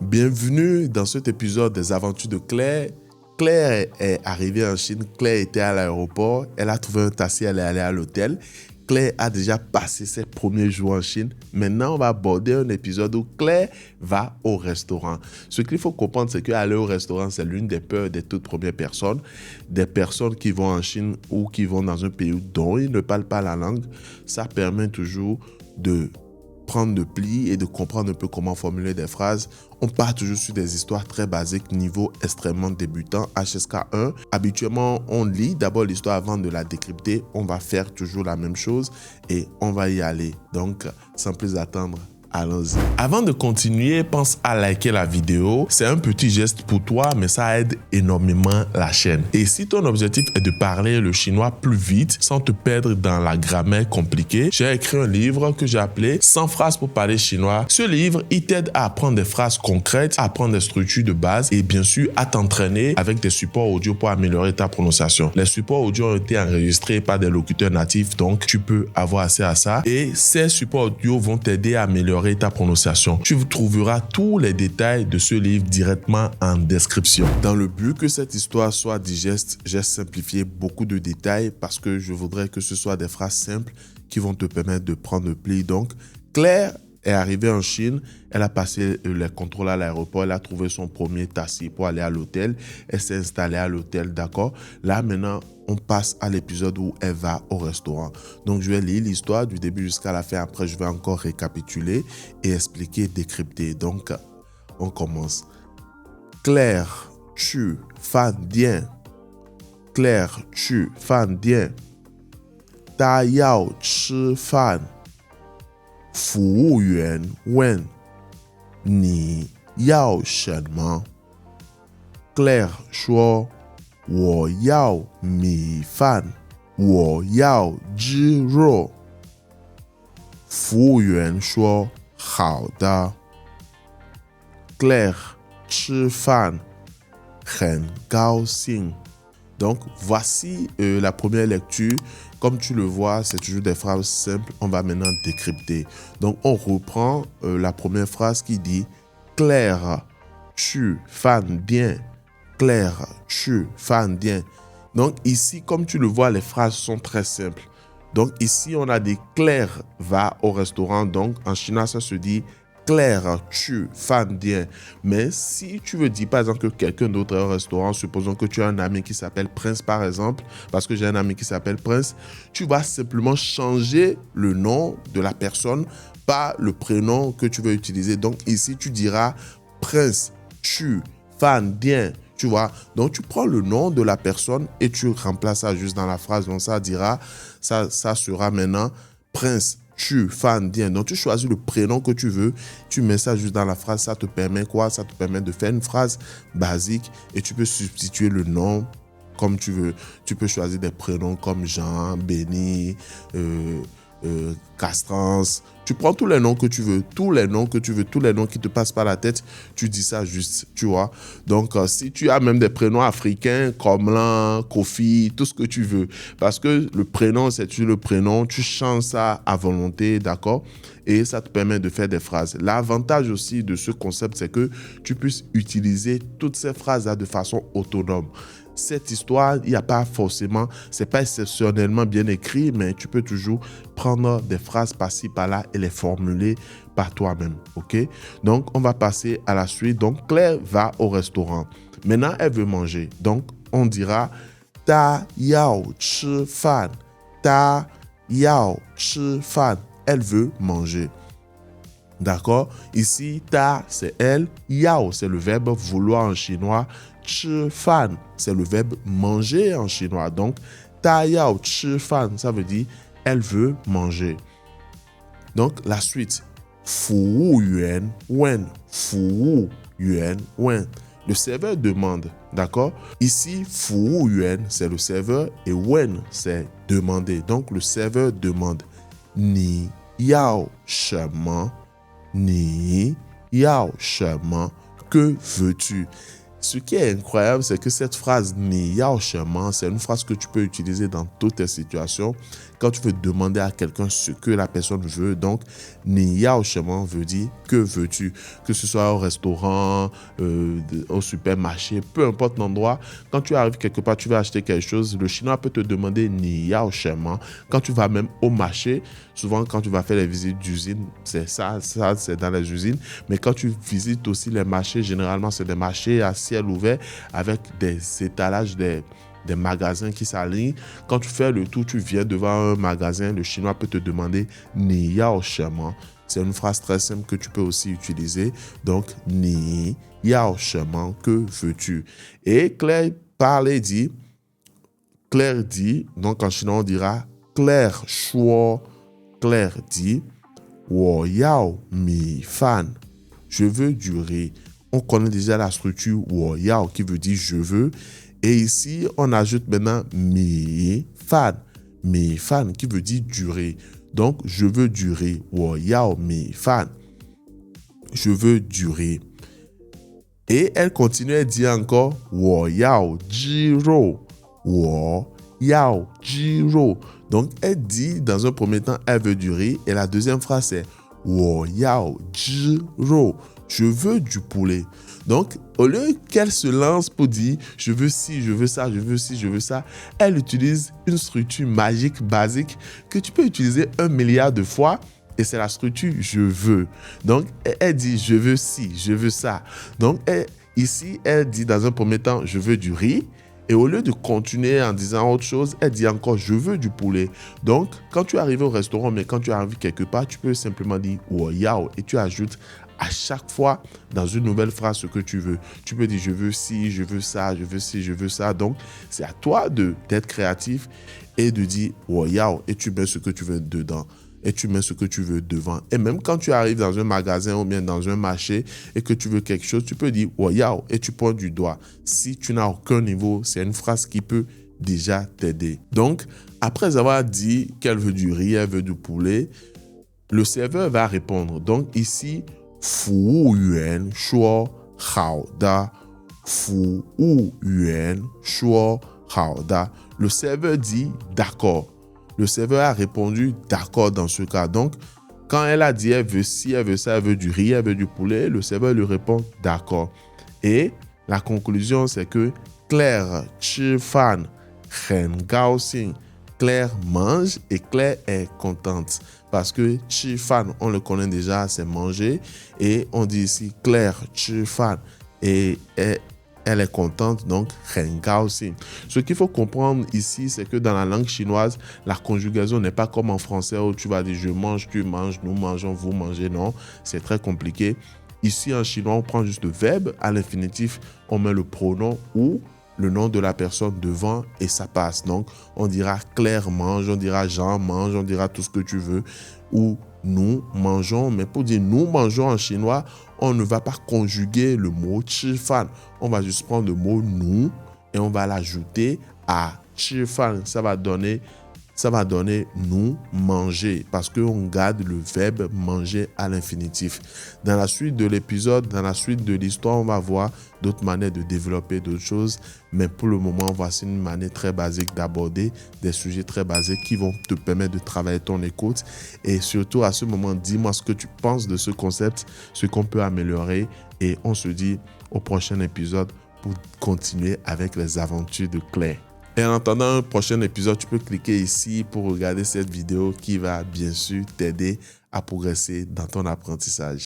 Bienvenue dans cet épisode des aventures de Claire. Claire est arrivée en Chine, Claire était à l'aéroport, elle a trouvé un taxi, elle est allée à l'hôtel. Claire a déjà passé ses premiers jours en Chine. Maintenant, on va aborder un épisode où Claire va au restaurant. Ce qu'il faut comprendre, c'est qu'aller au restaurant, c'est l'une des peurs des toutes premières personnes. Des personnes qui vont en Chine ou qui vont dans un pays dont ils ne parlent pas la langue. Ça permet toujours de prendre le pli et de comprendre un peu comment formuler des phrases. On part toujours sur des histoires très basiques, niveau extrêmement débutant, HSK1. Habituellement, on lit d'abord l'histoire avant de la décrypter. On va faire toujours la même chose et on va y aller. Donc, sans plus attendre, allons-y. Avant de continuer, pense à liker la vidéo. C'est un petit geste pour toi, mais ça aide énormément la chaîne. Et si ton objectif est de parler le chinois plus vite, sans te perdre dans la grammaire compliquée, j'ai écrit un livre que j'ai appelé 100 phrases pour parler chinois. Ce livre, il t'aide à apprendre des phrases concrètes, à apprendre des structures de base et bien sûr à t'entraîner avec des supports audio pour améliorer ta prononciation. Les supports audio ont été enregistrés par des locuteurs natifs, donc tu peux avoir accès à ça. Et ces supports audio vont t'aider à améliorer ta prononciation. Tu trouveras tous les détails de ce livre directement en description. Dans le but que cette histoire soit digeste, j'ai simplifié beaucoup de détails parce que je voudrais que ce soit des phrases simples qui vont te permettre de prendre le pli. Donc, Claire est arrivée en Chine, elle a passé les contrôles à l'aéroport, elle a trouvé son premier taxi pour aller à l'hôtel, elle s'est installée à l'hôtel, d'accord? Là, maintenant, on passe à l'épisode où elle va au restaurant. Donc, je vais lire l'histoire du début jusqu'à la fin. Après, je vais encore récapituler et expliquer, décrypter. Donc, on commence. Claire, tu fan dien. Claire, tu fan dien. Ta yao chi fan. 服务员问你要什么 Claire 说我要米饭我要鸡肉服务员说好的 Claire 吃饭很高兴 Donc, voici la première lecture. Comme tu le vois, c'est toujours des phrases simples. On va maintenant décrypter. Donc, on reprend la première phrase qui dit « Claire, tu fan bien. Claire, tu fan bien. » Donc, ici, comme tu le vois, les phrases sont très simples. Donc, ici, on a dit « Claire va au restaurant. » Donc, en chinois, ça se dit « Claire, tu fan bien. » Mais si tu veux dire par exemple que quelqu'un d'autre est au restaurant, supposons que tu as un ami qui s'appelle Prince par exemple, parce que j'ai un ami qui s'appelle Prince, tu vas simplement changer le nom de la personne par le prénom que tu veux utiliser. Donc ici, tu diras Prince, tu fan bien. Tu vois, donc tu prends le nom de la personne et tu remplaces ça juste dans la phrase. Donc ça dira, ça sera maintenant Prince. Tu fan bien. Donc, tu choisis le prénom que tu veux. Tu mets ça juste dans la phrase. Ça te permet quoi? Ça te permet de faire une phrase basique et tu peux substituer le nom comme tu veux. Tu peux choisir des prénoms comme Jean, Béni, Castrance. Tu prends tous les noms que tu veux, tous les noms qui te passent par la tête, tu dis ça juste, tu vois. Donc, si tu as même des prénoms africains, comme Lan, Kofi, tout ce que tu veux, parce que le prénom, c'est le prénom, tu changes ça à volonté, d'accord? Et ça te permet de faire des phrases. L'avantage aussi de ce concept, c'est que tu puisses utiliser toutes ces phrases-là de façon autonome. Cette histoire, il n'y a pas forcément, c'est pas exceptionnellement bien écrit, mais tu peux toujours prendre des phrases par-ci, par-là et les formuler par toi-même, ok? Donc, on va passer à la suite. Donc, Claire va au restaurant. Maintenant, elle veut manger. Donc, on dira Ta yao chi fan. Ta yao chi fan. Elle veut manger. D'accord? Ici, ta, c'est elle. Yao, c'est le verbe vouloir en chinois. Chi fan, c'est le verbe manger en chinois. Donc, ta yao chi fan, ça veut dire elle veut manger. Donc, la suite. Fu wu yuan wen. Fu wu yuan wen. Le serveur demande, d'accord? Ici, fu wu yuan, c'est le serveur et wen, c'est demander. Donc, le serveur demande. Ni yao shema. Ni yao shema. Que veux-tu? Ce qui est incroyable, c'est que cette phrase « ni yao chemin », c'est une phrase que tu peux utiliser dans toutes tes situations. Quand tu veux demander à quelqu'un ce que la personne veut, donc « ni yao chemin » veut dire « que veux-tu » Que ce soit au restaurant, au supermarché, peu importe l'endroit. Quand tu arrives quelque part, tu vas acheter quelque chose, le Chinois peut te demander « ni yao chemin ». Quand tu vas même au marché, souvent quand tu vas faire les visites d'usine, c'est ça c'est dans les usines. Mais quand tu visites aussi les marchés, généralement c'est des marchés à ciel ouvert avec des étalages, des magasins qui s'alignent. Quand tu fais le tour, tu viens devant un magasin, le Chinois peut te demander « ni yao chemin ». C'est une phrase très simple que tu peux aussi utiliser. Donc, ni yao chemin, que veux-tu? Et Claire parle et dit, donc en chinois on dira Claire shuo. Claire dit, wo yao mi fan. Je veux du riz. On connaît déjà la structure wo yao qui veut dire je veux. Et ici, on ajoute maintenant mi fan. Mi fan qui veut dire du riz. Donc, je veux du riz. Wo yao mi fan. Je veux du riz. Et elle continue à dire encore wo yao jiro. Wo yao jiro. Donc, elle dit dans un premier temps, elle veut du riz. Et la deuxième phrase, c'est wo yao jiro. Je veux du poulet. Donc, au lieu qu'elle se lance pour dire je veux ci, je veux ça, je veux ci, je veux ça, elle utilise une structure magique, basique, que tu peux utiliser 1 milliard de fois. Et c'est la structure je veux. Donc, elle dit je veux ci, je veux ça. Donc, ici, elle dit dans un premier temps je veux du riz. Et au lieu de continuer en disant autre chose, elle dit encore « je veux du poulet ». Donc, quand tu arrives au restaurant, mais quand tu arrives quelque part, tu peux simplement dire « wo yao » et tu ajoutes à chaque fois dans une nouvelle phrase ce que tu veux. Tu peux dire « je veux ci, je veux ça, je veux ci, je veux ça ». Donc, c'est à toi d'être créatif et de dire « wo yao » et tu mets ce que tu veux dedans. Et tu mets ce que tu veux devant. Et même quand tu arrives dans un magasin ou bien dans un marché et que tu veux quelque chose, tu peux dire « wo yao » et tu pointes du doigt. Si tu n'as aucun niveau, c'est une phrase qui peut déjà t'aider. Donc, après avoir dit qu'elle veut du riz, elle veut du poulet, le serveur va répondre. Donc ici, « fu yuan shuo hao da ». « Fu yuan shuo hao da ». Le serveur dit « d'accord ». Le serveur a répondu d'accord dans ce cas. Donc, quand elle a dit elle veut ci, elle veut ça, elle veut du riz, elle veut du poulet, le serveur lui répond d'accord. Et la conclusion, c'est que Claire chi fan hen gao xing. Claire mange et Claire est contente. Parce que chi fan, on le connaît déjà, c'est manger. Et on dit ici Claire chi fan. Et elle est contente, donc Rengao Xing. Ce qu'il faut comprendre ici, c'est que dans la langue chinoise, la conjugaison n'est pas comme en français où tu vas dire je mange, tu manges, nous mangeons, vous mangez. Non, c'est très compliqué. Ici, en chinois, on prend juste le verbe. À l'infinitif, on met le pronom ou le nom de la personne devant et ça passe. Donc, on dira Claire mange, on dira Jean mange, on dira tout ce que tu veux. Ou nous mangeons, mais pour dire nous mangeons en chinois, on ne va pas conjuguer le mot chi fan. On va juste prendre le mot nous et on va l'ajouter à chi fan. Ça va donner nous manger parce qu'on garde le verbe manger à l'infinitif. Dans la suite de l'épisode, dans la suite de l'histoire, on va voir d'autres manières de développer d'autres choses. Mais pour le moment, voici une manière très basique d'aborder des sujets très basiques qui vont te permettre de travailler ton écoute. Et surtout, à ce moment, dis-moi ce que tu penses de ce concept, ce qu'on peut améliorer. Et on se dit au prochain épisode pour continuer avec les aventures de Claire. Et en attendant un prochain épisode, tu peux cliquer ici pour regarder cette vidéo qui va bien sûr t'aider à progresser dans ton apprentissage.